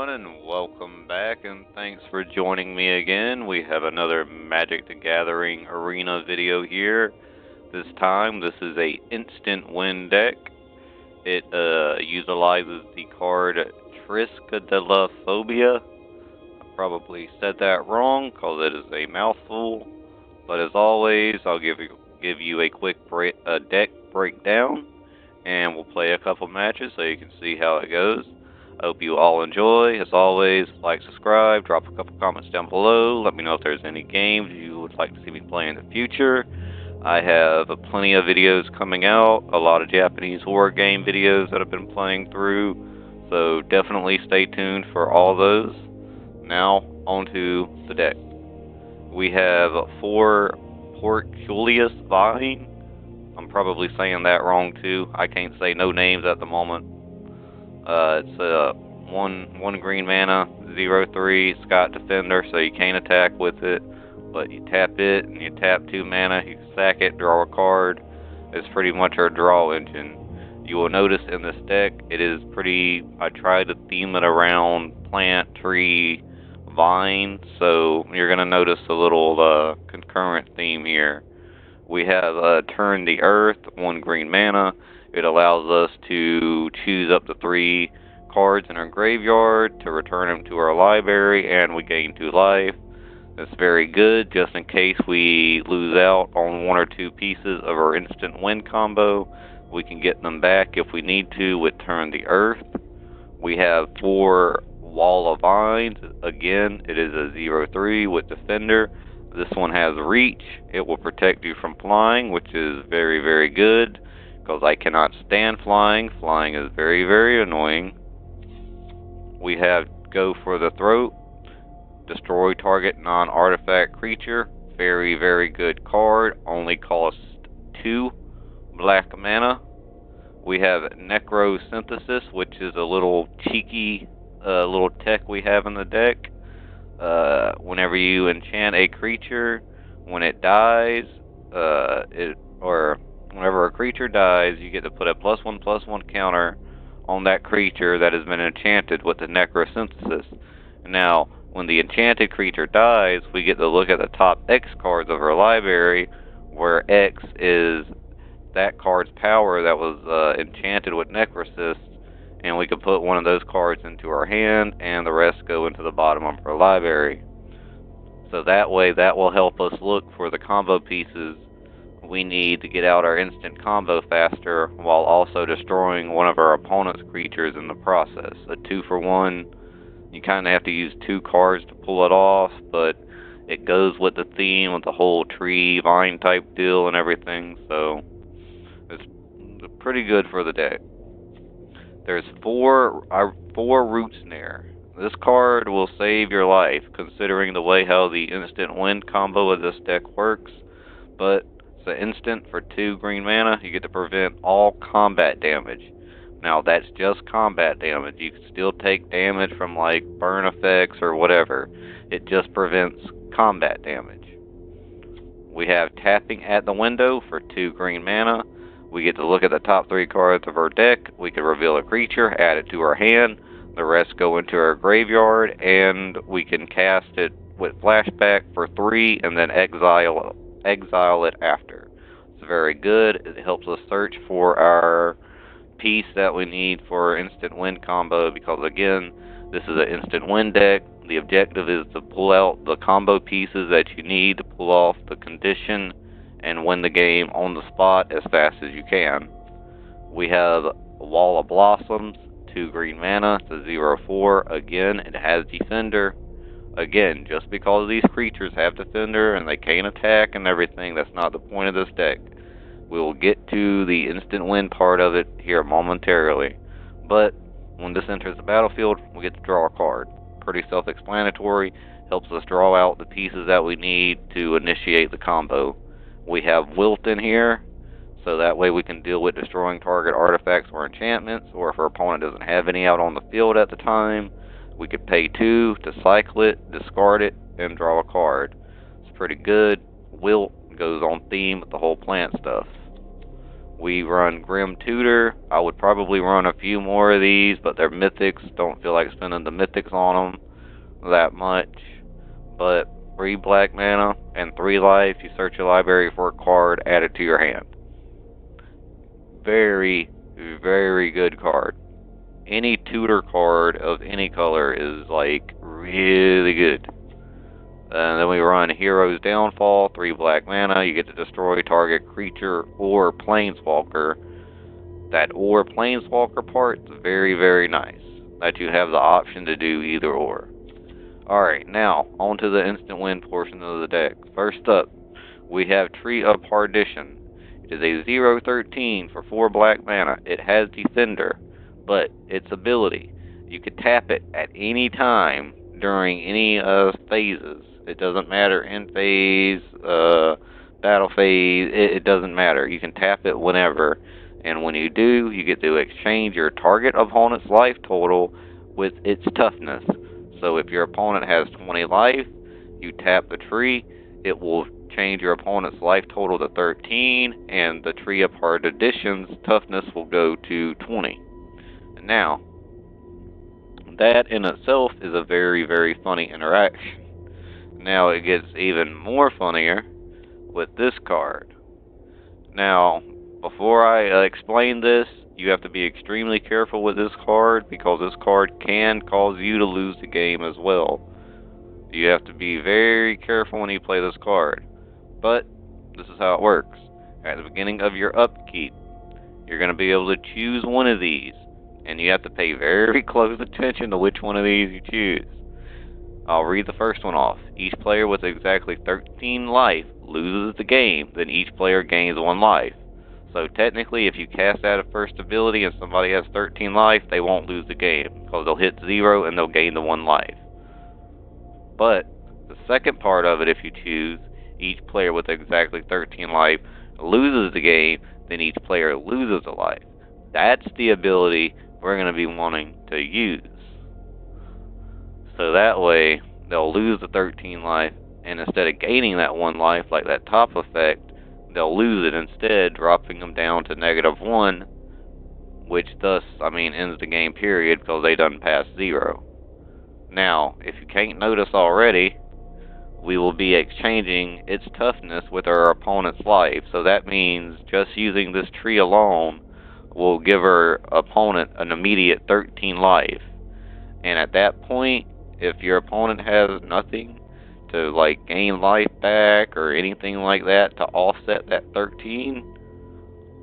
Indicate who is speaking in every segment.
Speaker 1: everyone, and welcome back, and thanks for joining me again. We have another Magic the Gathering Arena video here. This time, this is a instant win deck. It utilizes the card Triskaidekaphobia. I probably said that wrong, because it is a mouthful. But as always, I'll give you a quick deck breakdown, and we'll play a couple matches so you can see how it goes. I hope you all enjoy. As always, like, subscribe, drop a couple comments down below. Let me know if there's any games you would like to see me play in the future. I have plenty of videos coming out, a lot of Japanese horror game videos that I've been playing through, so definitely stay tuned for all those. Now, onto the deck. We have 4 Portcullis Vine. I'm probably saying that wrong too. I can't say no names at the moment. It's one green mana, 0/3 Scott Defender, so you can't attack with it, but you tap it and you tap 2 mana, you sack it, draw a card. It's pretty much our draw engine. You will notice in this deck, I tried to theme it around plant, tree, vine, so you're going to notice a little concurrent theme here. We have Turn the Earth, 1 green mana. It allows us to choose up to 3 cards in our graveyard to return them to our library, and we gain 2 life. That's very good, just in case we lose out on 1 or 2 pieces of our instant win combo. We can get them back if we need to with Turn the Earth. We have 4 Wall of Vines. Again, it is a 0/3 with Defender. This one has Reach. It will protect you from flying, which is very, very good, because I cannot stand flying. Flying is very, very annoying. We have Go for the Throat. Destroy target non-artifact creature. Very, very good card. Only costs 2 black mana. We have Necrosynthesis, which is a little cheeky little tech we have in the deck. Whenever you enchant a creature, when it dies, whenever a creature dies, you get to put a +1/+1 counter on that creature that has been enchanted with the Necrosynthesis. Now, when the enchanted creature dies, we get to look at the top X cards of our library, where X is that card's power that was enchanted with Necrosis, and we can put one of those cards into our hand, and the rest go into the bottom of our library. So that way, that will help us look for the combo pieces we need to get out our instant combo faster, while also destroying one of our opponent's creatures in the process. A 2-for-1, you kind of have to use 2 cards to pull it off, but it goes with the theme of the whole tree, vine type deal and everything, so it's pretty good for the deck. There's 4 Root Snare. This card will save your life, considering the way how the instant win combo of this deck works. But it's an instant for 2 green mana. You get to prevent all combat damage. Now that's just combat damage. You can still take damage from like burn effects or whatever. It just prevents combat damage. We have Tapping at the Window for 2 green mana. We get to look at the top 3 cards of our deck. We can reveal a creature, add it to our hand. The rest go into our graveyard, and we can cast it with Flashback for 3 and then exile it after. It's very good. It helps us search for our piece that we need for our instant win combo, because again, this is an instant win deck. The objective is to pull out the combo pieces that you need to pull off the condition and win the game on the spot as fast as you can. We have Wall of Blossoms, 2 green mana, it's a 0/4. Again, it has Defender. Again, just because these creatures have Defender and they can't attack and everything, that's not the point of this deck. We will get to the instant win part of it here momentarily. But when this enters the battlefield, we get to draw a card. Pretty self-explanatory, helps us draw out the pieces that we need to initiate the combo. We have Wilt in here, so that way we can deal with destroying target artifacts or enchantments, or if our opponent doesn't have any out on the field at the time, we could pay 2 to cycle it, discard it, and draw a card. It's pretty good. Wilt goes on theme with the whole plant stuff. We run Grim Tutor. I would probably run a few more of these, but they're mythics. Don't feel like spending the mythics on them that much. But 3 black mana and 3 life. You search your library for a card, add it to your hand. Very, very good card. Any tutor card of any color is like really good. And then we run Hero's Downfall, 3 black mana. You get to destroy target creature or planeswalker. That or planeswalker part is very, very nice. That you have the option to do either or. Alright, now on to the instant win portion of the deck. First up, we have Tree of Perdition. It is a 0/13 for 4 black mana. It has Defender, but its ability, you could tap it at any time during any phases. It doesn't matter, end phase, battle phase, it doesn't matter. You can tap it whenever, and when you do, you get to exchange your target opponent's life total with its toughness. So if your opponent has 20 life, you tap the tree, it will change your opponent's life total to 13, and the Tree of Perdition's toughness will go to 20. Now, that in itself is a very, very funny interaction. Now it gets even more funnier with this card. Now, before I explain this, you have to be extremely careful with this card, because this card can cause you to lose the game as well. You have to be very careful when you play this card. But this is how it works. At the beginning of your upkeep, you're going to be able to choose one of these, and you have to pay very close attention to which one of these you choose. I'll read the first one off. Each player with exactly 13 life loses the game, then each player gains 1 life. So technically, if you cast out a first ability and somebody has 13 life, they won't lose the game, because they'll hit 0 and they'll gain the 1 life. But the second part of it, if you choose, each player with exactly 13 life loses the game, then each player loses a life. That's the ability we're going to be wanting to use. So that way, they'll lose the 13 life, and instead of gaining that 1 life like that top effect, they'll lose it instead, dropping them down to -1, which thus, ends the game period, because they done passed 0. Now, if you can't notice already, we will be exchanging its toughness with our opponent's life. So that means just using this tree alone will give our opponent an immediate 13 life. And at that point, if your opponent has nothing to gain life back or anything like that to offset that 13,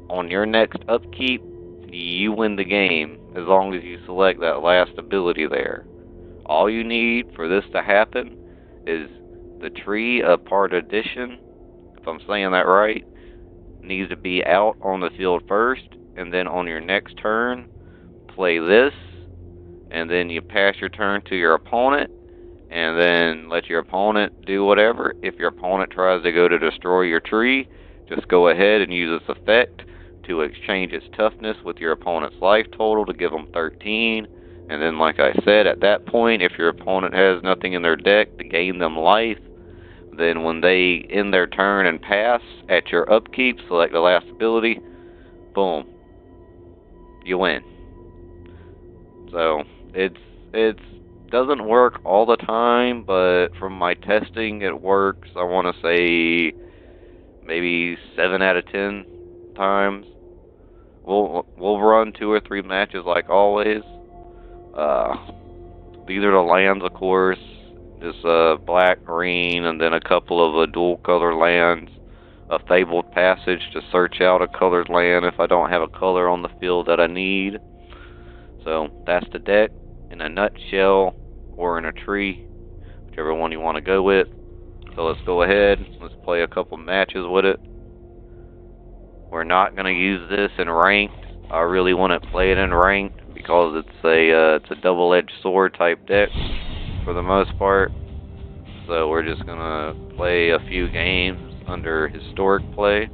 Speaker 1: on your next upkeep, you win the game as long as you select that last ability there. All you need for this to happen is the Tree of Perdition, if I'm saying that right, needs to be out on the field first, and then on your next turn, play this, and then you pass your turn to your opponent, and then let your opponent do whatever. If your opponent tries to go to destroy your tree, just go ahead and use this effect to exchange its toughness with your opponent's life total to give them 13. And then, like I said, at that point, if your opponent has nothing in their deck to gain them life, then when they end their turn and pass at your upkeep, select the last ability, boom, you win. So it doesn't work all the time, but from my testing, it works. I want to say maybe 7 out of 10 times. We'll run 2 or 3 matches like always. These are the lands, of course. Just black, green, and then a couple of dual color lands. A Fabled Passage to search out a colored land if I don't have a color on the field that I need. So that's the deck in a nutshell, or in a tree, whichever one you want to go with. So let's go ahead. Let's play a couple matches with it. We're not going to use this in ranked. I really want to play it in ranked because it's a double-edged sword type deck for the most part. So we're just going to play a few games under historic play.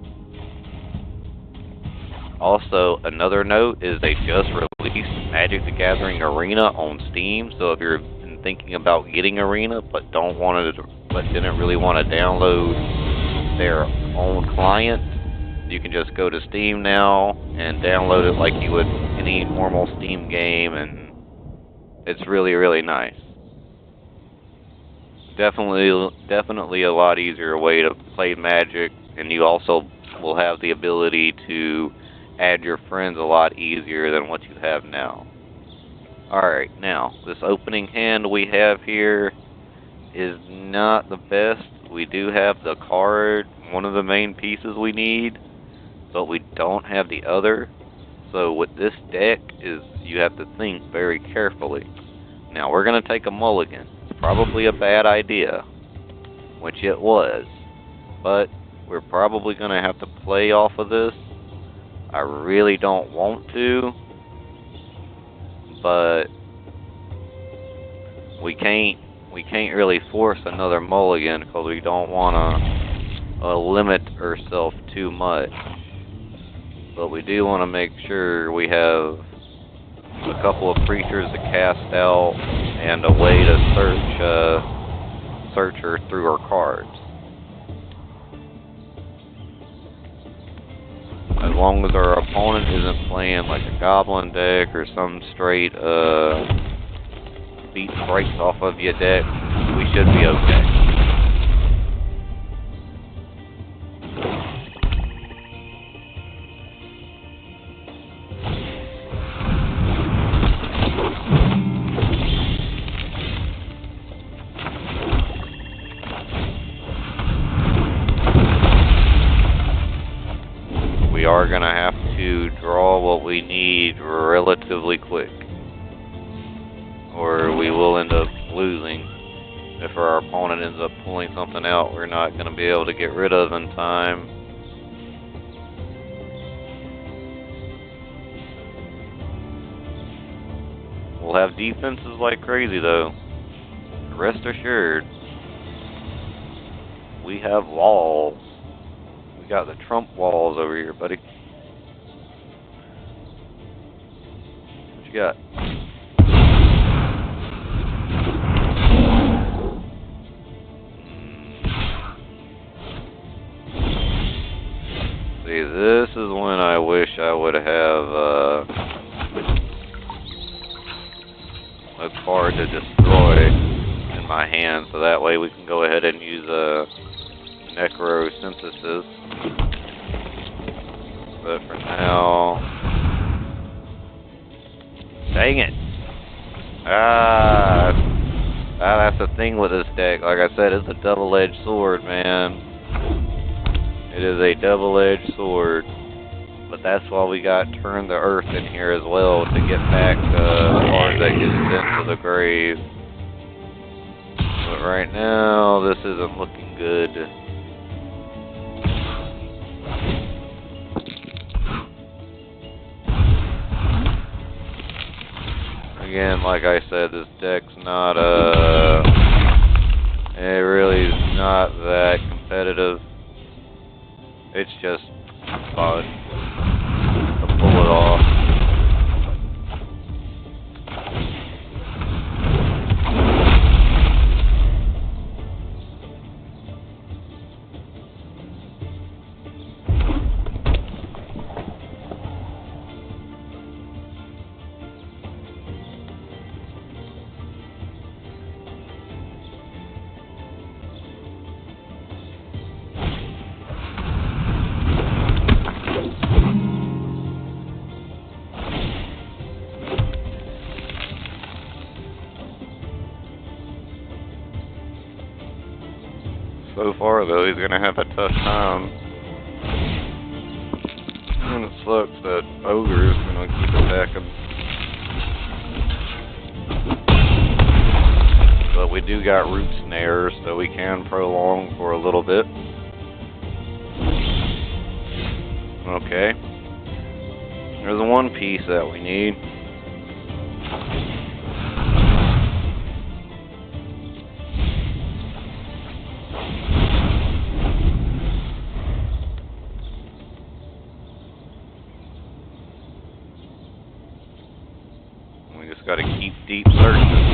Speaker 1: Also, another note is they just released Magic the Gathering Arena on Steam. So if you're thinking about getting Arena but didn't really want to download their own client, you can just go to Steam now and download it like you would any normal Steam game, and it's really, really nice. Definitely a lot easier way to play Magic, and you also will have the ability to add your friends a lot easier than what you have now. Alright, now, this opening hand we have here is not the best. We do have the card, one of the main pieces we need, but we don't have the other. So with this deck is you have to think very carefully. Now we're going to take a mulligan. It's probably a bad idea, which it was, but we're probably going to have to play off of this. I really don't want to, but we can't really force another mulligan because we don't want to limit ourselves too much. But we do want to make sure we have a couple of creatures to cast out and a way to search her through her cards. As long as our opponent isn't playing like a goblin deck or some straight beat breaks off of your deck, we should be okay. We are going to have to draw what we need relatively quick, or we will end up losing. If our opponent ends up pulling something out we're not going to be able to get rid of in time. We'll have defenses like crazy though. Rest assured, we have walls. We got the Trump walls over here, buddy. What you got? See, this is when I wish I would have a card to destroy in my hand, so that way we can go ahead and use a necrosynthesis. But for now, dang it! That's the thing with this deck. Like I said, it's a double-edged sword, man. It is a double-edged sword. But that's why we got Turn the Earth in here as well, to get back cards that get sent to the grave. But right now, this isn't looking good. Again, like I said, this deck's not, it really is not that competitive. It's just fun to pull it off. So far, though, he's gonna have a tough time. And it sucks that Ogre is gonna keep attacking. But we do got Root Snares, so we can prolong for a little bit. Okay. There's one piece that we need. Got to keep deep searching.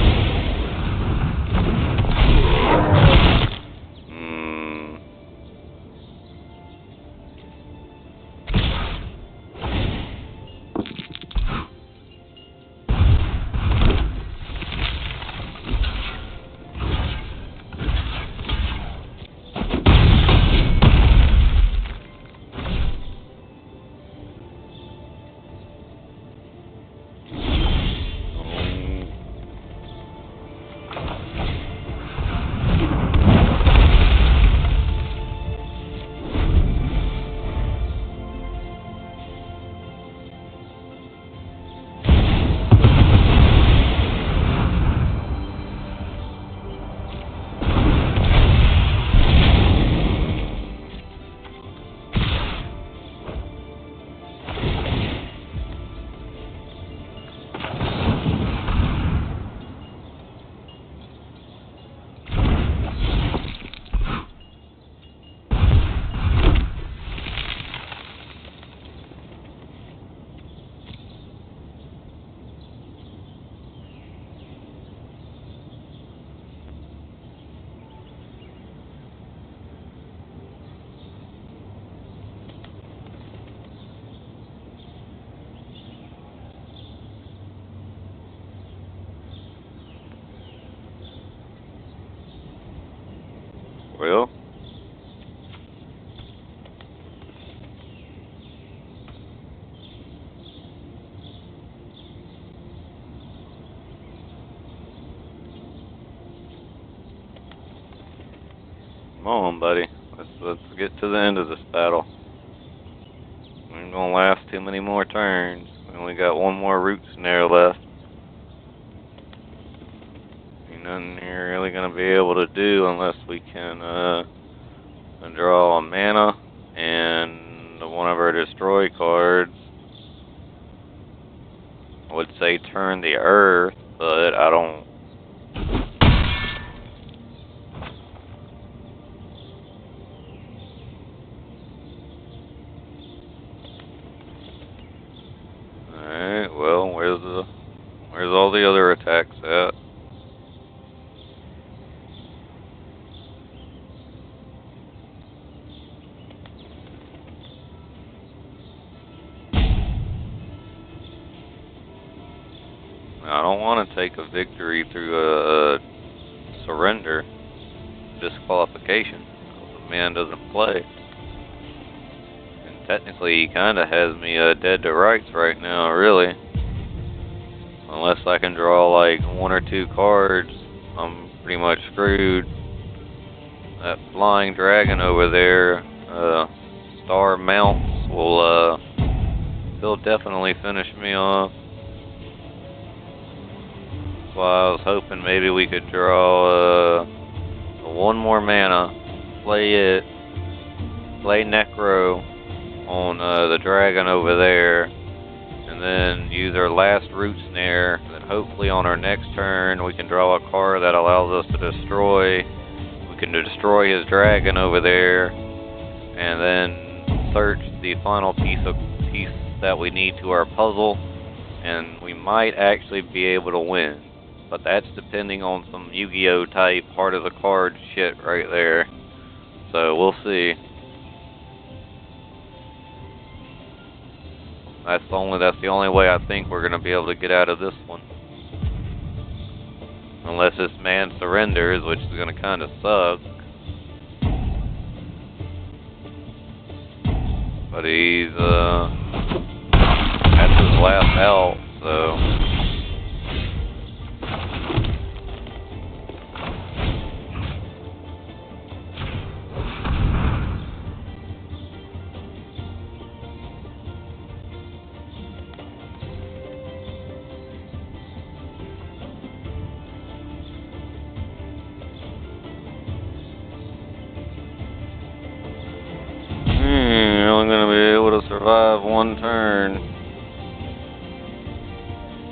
Speaker 1: Well, come on, buddy. Let's get to the end of this battle. We ain't gonna last too many more turns. We only got one more root snare left. Ain't nothing you're really gonna be able to do unless we can draw a mana and one of our destroy cards. I would say turn the earth, but I don't. Alright, well, where's all the other attacks at? I don't want to take a victory through a surrender, disqualification. The man doesn't play. And technically, he kind of has me dead to rights right now, really. Unless I can draw like one or two cards, I'm pretty much screwed. That flying dragon over there, Star Mounts, will he'll definitely finish me off. Well, I was hoping maybe we could draw one more mana, play Necro on the dragon over there, and then use our last root snare. And then hopefully on our next turn we can draw a card that allows us to destroy. We can destroy his dragon over there, and then search the final piece that we need to our puzzle, and we might actually be able to win. But that's depending on some Yu-Gi-Oh type heart of the card shit right there. So we'll see. That's the only way I think we're gonna be able to get out of this one. Unless this man surrenders, which is gonna kinda suck. But he's that's his last out, so survive one turn.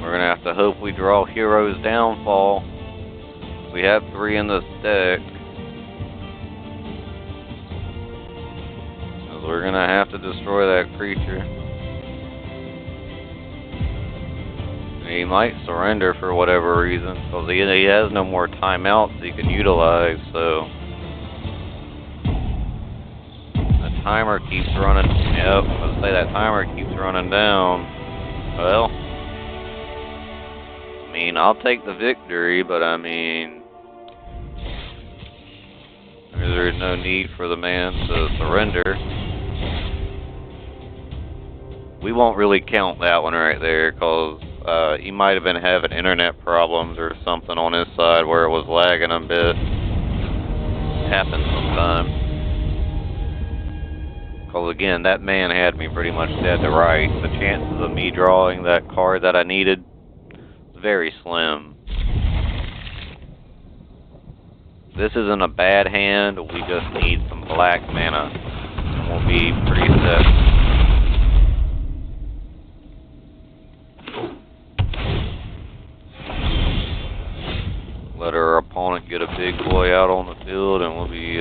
Speaker 1: We're gonna have to hope we draw Hero's Downfall. We have 3 in this deck. So we're gonna have to destroy that creature. He might surrender for whatever reason, because he has no more timeouts he can utilize, so timer keeps running. Yep, let's say that timer keeps running down. Well, I mean, I'll take the victory, but I mean, there's no need for the man to surrender. We won't really count that one right there, because he might have been having internet problems or something on his side where it was lagging a bit. It happens sometimes. Because again, that man had me pretty much dead to rights. The chances of me drawing that card that I needed, very slim. This isn't a bad hand, we just need some black mana. And we'll be pretty set. Let our opponent get a big boy out on the field and we'll be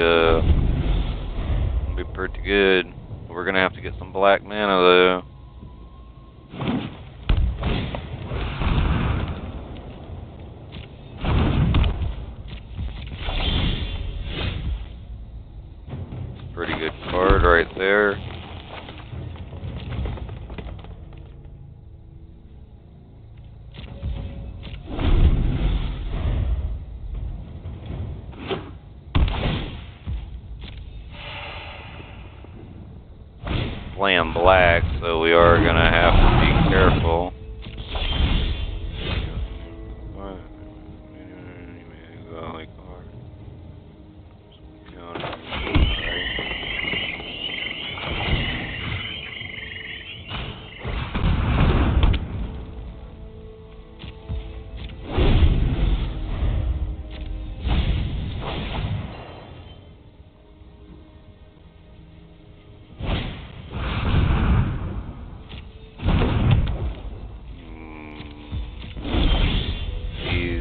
Speaker 1: pretty good. We're gonna have to get some black mana though. Pretty good card right there. playing black, so we are gonna have to be careful.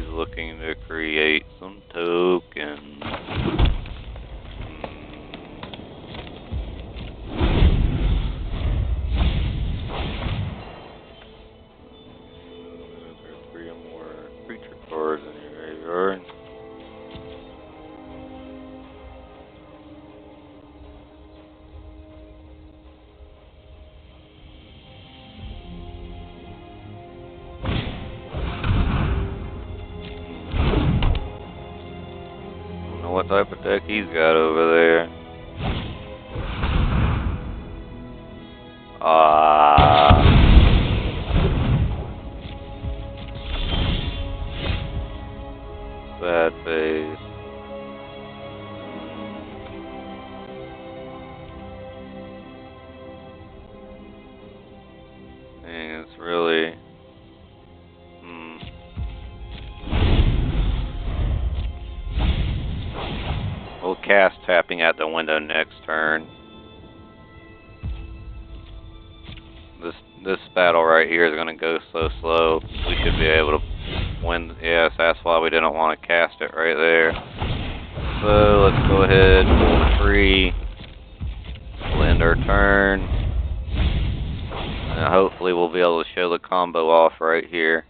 Speaker 1: Looking to create some tokens. There are 3 or more creature cards in your graveyard. What type of deck he's got over there? Sad face. Dang, it's really... We'll cast tapping at the window next turn. This battle right here is going to go so slow. We should be able to win. Yes, that's why we didn't want to cast it right there. So let's go ahead, pull 3. We'll end our turn. And hopefully we'll be able to show the combo off right here.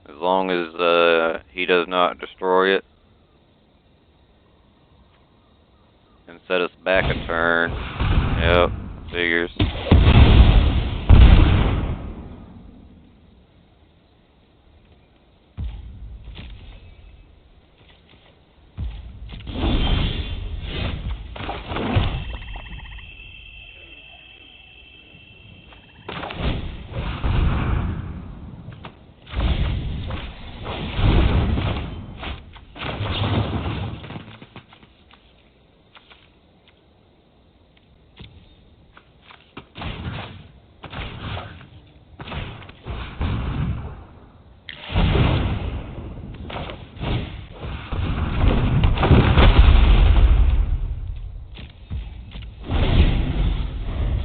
Speaker 1: As long as he does not destroy it. And set us back a turn. Yep, figures.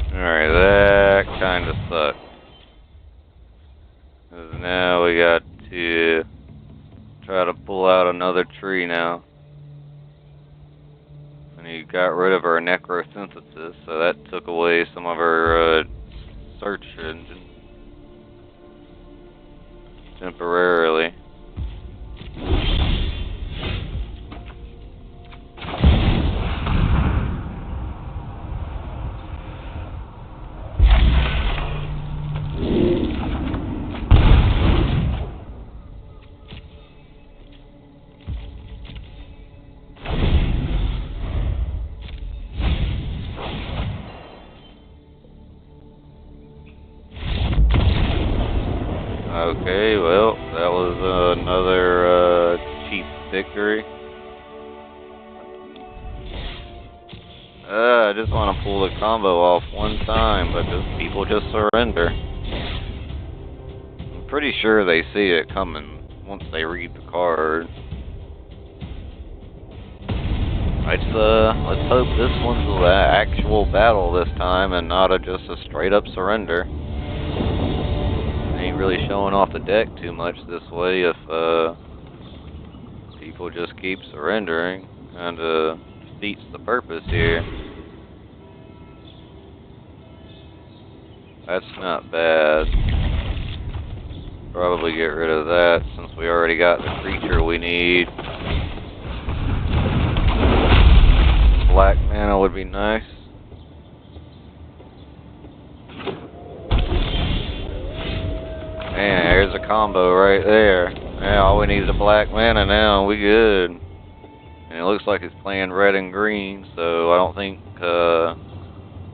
Speaker 1: Alright, that kind of sucked. Because now we got to try to pull out another tree now. And he got rid of our necrosynthesis, so that took away some of our search engine temporarily. Okay, well, that was another cheap victory. I just want to pull the combo off one time, but people just surrender. I'm pretty sure they see it coming once they read the card. Let's hope this one's an actual battle this time and not just a straight up surrender. Ain't really showing off the deck too much this way if people just keep surrendering. Kinda defeats the purpose here. That's not bad. Probably get rid of that since we already got the creature we need. Black mana would be nice. Man, there's a combo right there. Yeah, all we need is a black mana now, and we good. And it looks like it's playing red and green, so I don't think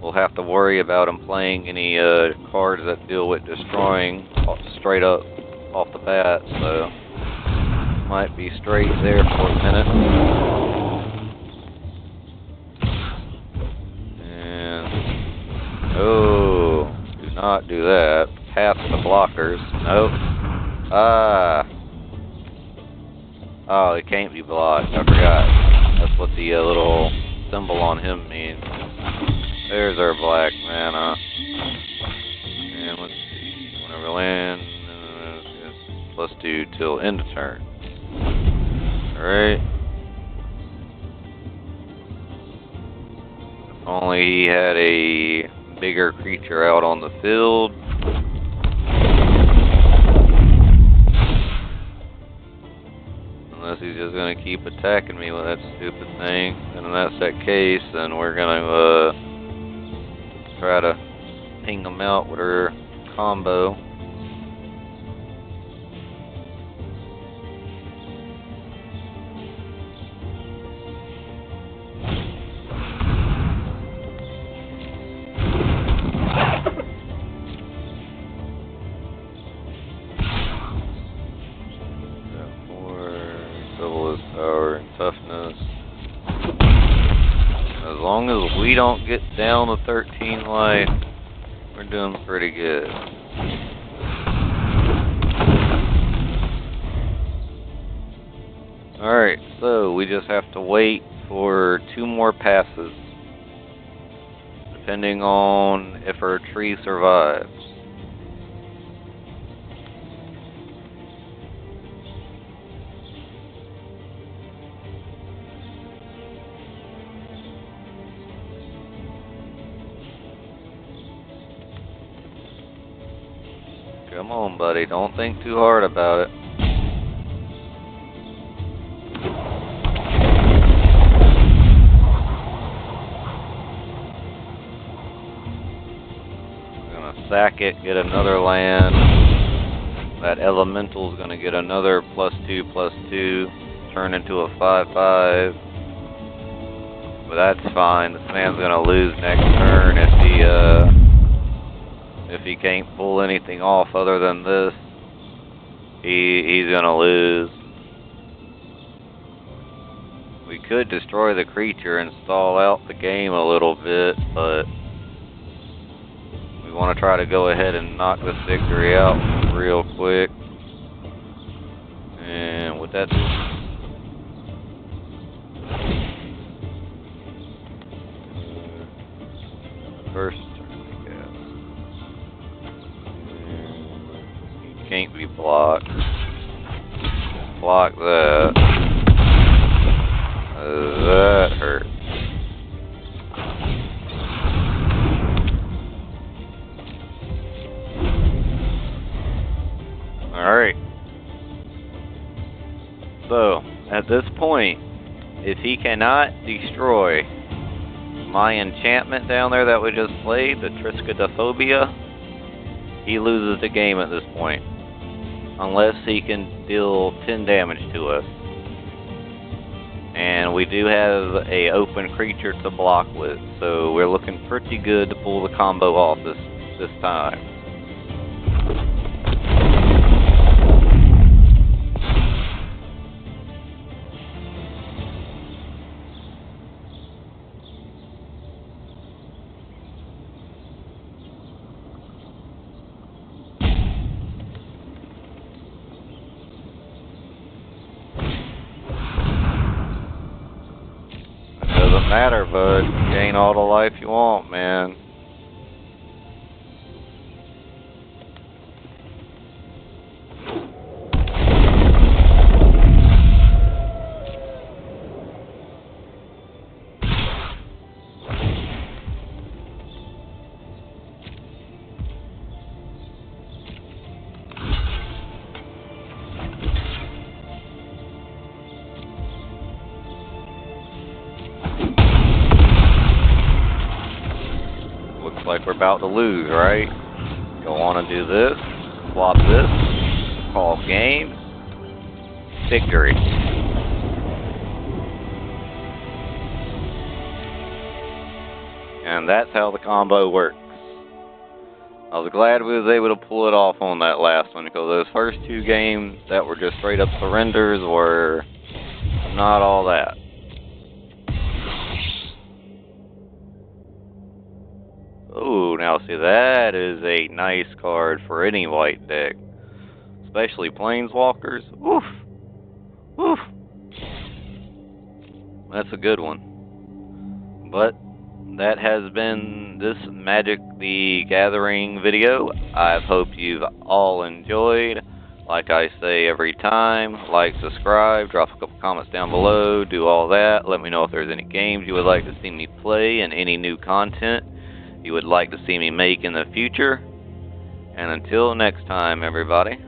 Speaker 1: we'll have to worry about him playing any cards that deal with destroying straight up off the bat, so might be straight there for a minute. And oh, do not do that. Pass the blockers. Nope. Oh, it can't be blocked. I forgot. That's what the little symbol on him means. There's our black mana. And let's see. Whenever land, it's +2 till end of turn. Alright. If only he had a bigger creature out on the field. Unless he's just gonna keep attacking me with that stupid thing. And if that's that case, then we're gonna try to ping him out with our combo. Toughness. As long as we don't get down to 13 life, we're doing pretty good. Alright, so we just have to wait for 2 more passes, depending on if our tree survives. Come on, buddy. Don't think too hard about it. We're gonna sack it, get another land. That elemental's gonna get another +2/+2, turn into a 5/5. But that's fine. This man's gonna lose next turn if he can't pull anything off other than this. He's gonna lose. We could destroy the creature and stall out the game a little bit, but we want to try to go ahead and knock this victory out real quick. And with that, first can't be blocked. Block that. That hurt. Alright. So, at this point, if he cannot destroy my enchantment down there that we just played, the Triskaidekaphobia, he loses the game at this point. Unless he can deal 10 damage to us. And we do have a open creature to block with, so we're looking pretty good to pull the combo off this time. Doesn't matter, bud. Gain all the life you want, man. Like we're about to lose, right? Go on and do this, flop this, call game, victory. And And that's how the combo works. I was glad we was able to pull it off on that last one, because those first two games that were just straight up surrenders were not all that. Oh, now see, that is a nice card for any white deck. Especially Planeswalkers. Woof! Woof! That's a good one. But that has been this Magic the Gathering video. I hope you've all enjoyed. Like I say every time, like, subscribe, drop a couple comments down below, do all that. Let me know if there's any games you would like to see me play and any new content you would like to see me make in the future. And until next time, everybody.